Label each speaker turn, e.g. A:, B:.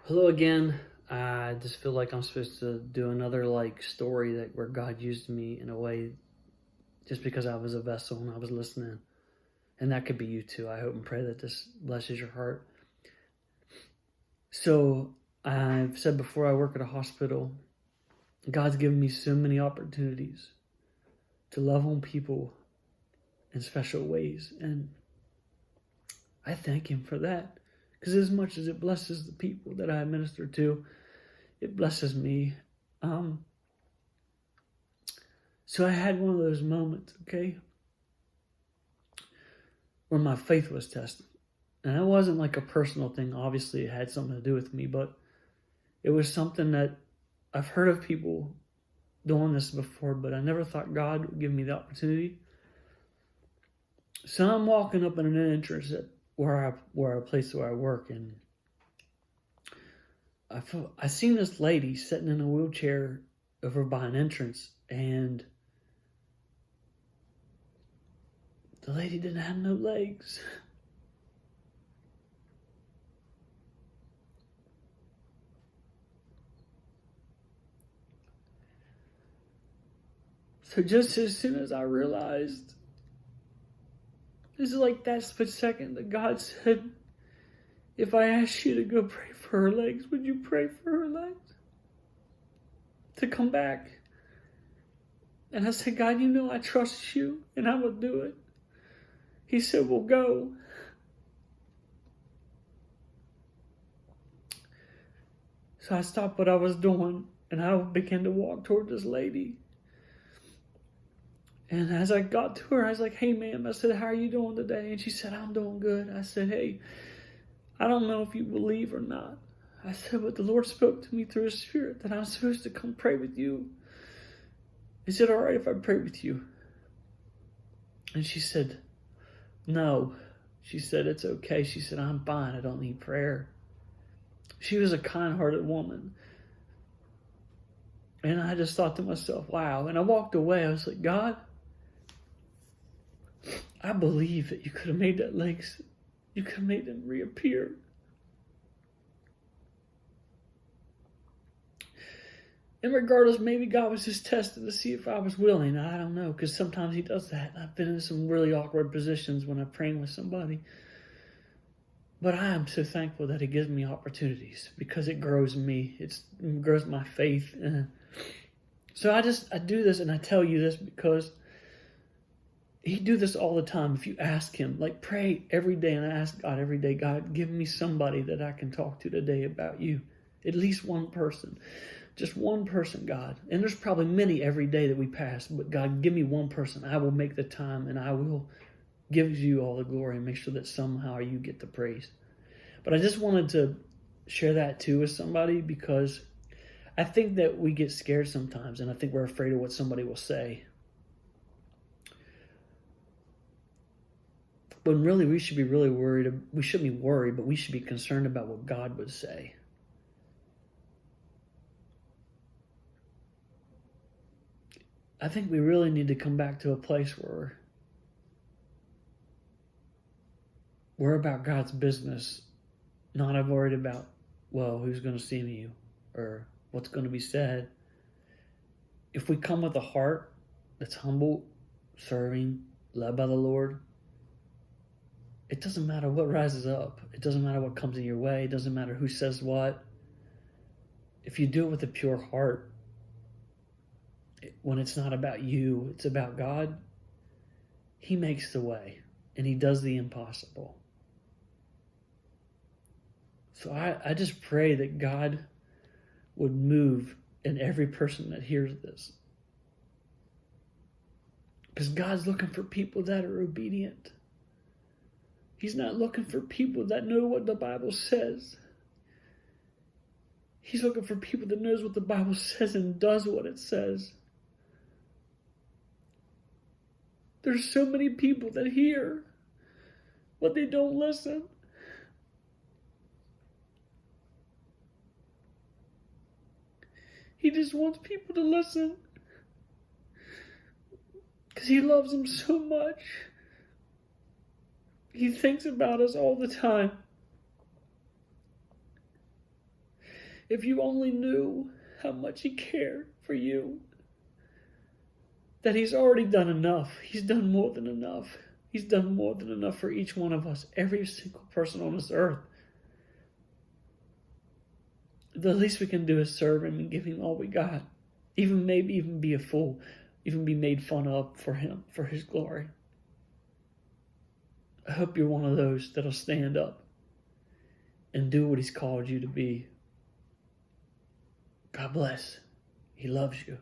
A: Hello again. I just feel like I'm supposed to do another story that where God used me in a way just because I was a vessel and I was listening. And that could be you too. I hope and pray that this blesses your heart. So I've said before, I work at a hospital. God's given me so many opportunities to love on people in special ways. And I thank him for that. Because as much as it blesses the people that I minister to, it blesses me. So I had one of those moments, okay, where my faith was tested. And it wasn't like a personal thing. Obviously, it had something to do with me, but it was something that I've heard of people doing this before, but I never thought God would give me the opportunity. So I'm walking up in an entrance at where a place where I work, and I seen this lady sitting in a wheelchair over by an entrance, and the lady didn't have no legs. So just as soon as I realized, this is like that split second that God said, if I asked you to go pray for her legs, would you pray for her legs? To come back. And I said, God, you know I trust you and I will do it. He said, well, go. So I stopped what I was doing and I began to walk toward this lady. And as I got to her, I was like, hey, ma'am, I said, how are you doing today? And she said, I'm doing good. I said, hey, I don't know if you believe or not. I said, but the Lord spoke to me through His Spirit that I'm supposed to come pray with you. Is it all right if I pray with you? And she said, no. She said, it's okay. She said, I'm fine. I don't need prayer. She was a kind-hearted woman. And I just thought to myself, wow. And I walked away. I was like, God, I believe that you could have made that legs, you could have made them reappear. And regardless, maybe God was just testing to see if I was willing. I don't know, because sometimes He does that. I've been in some really awkward positions when I'm praying with somebody. But I am so thankful that He gives me opportunities because it grows me. It grows my faith. So I do this and I tell you this because He do this all the time. If you ask Him, like pray every day, and I ask God every day, God, give me somebody that I can talk to today about you. At least one person. Just one person, God. And there's probably many every day that we pass, but God, give me one person. I will make the time and I will give you all the glory and make sure that somehow you get the praise. But I just wanted to share that too with somebody because I think that we get scared sometimes and I think we're afraid of what somebody will say. When really we should be really worried. We shouldn't be worried, but we should be concerned about what God would say. I think we really need to come back to a place where we're about God's business, not worried about, well, who's going to see me or what's going to be said. If we come with a heart that's humble, serving, led by the Lord, it doesn't matter what rises up. It doesn't matter what comes in your way. It doesn't matter who says what. If you do it with a pure heart, when it's not about you, it's about God, He makes the way and He does the impossible. So I just pray that God would move in every person that hears this. Because God's looking for people that are obedient. He's not looking for people that know what the Bible says. He's looking for people that knows what the Bible says and does what it says. There's so many people that hear, but they don't listen. He just wants people to listen because He loves them so much. He thinks about us all the time. If you only knew how much He cared for you, that He's already done enough. He's done more than enough. He's done more than enough for each one of us, every single person on this earth. The least we can do is serve Him and give Him all we got. Maybe even be a fool, even be made fun of for Him, for His glory. I hope you're one of those that'll stand up and do what He's called you to be. God bless. He loves you.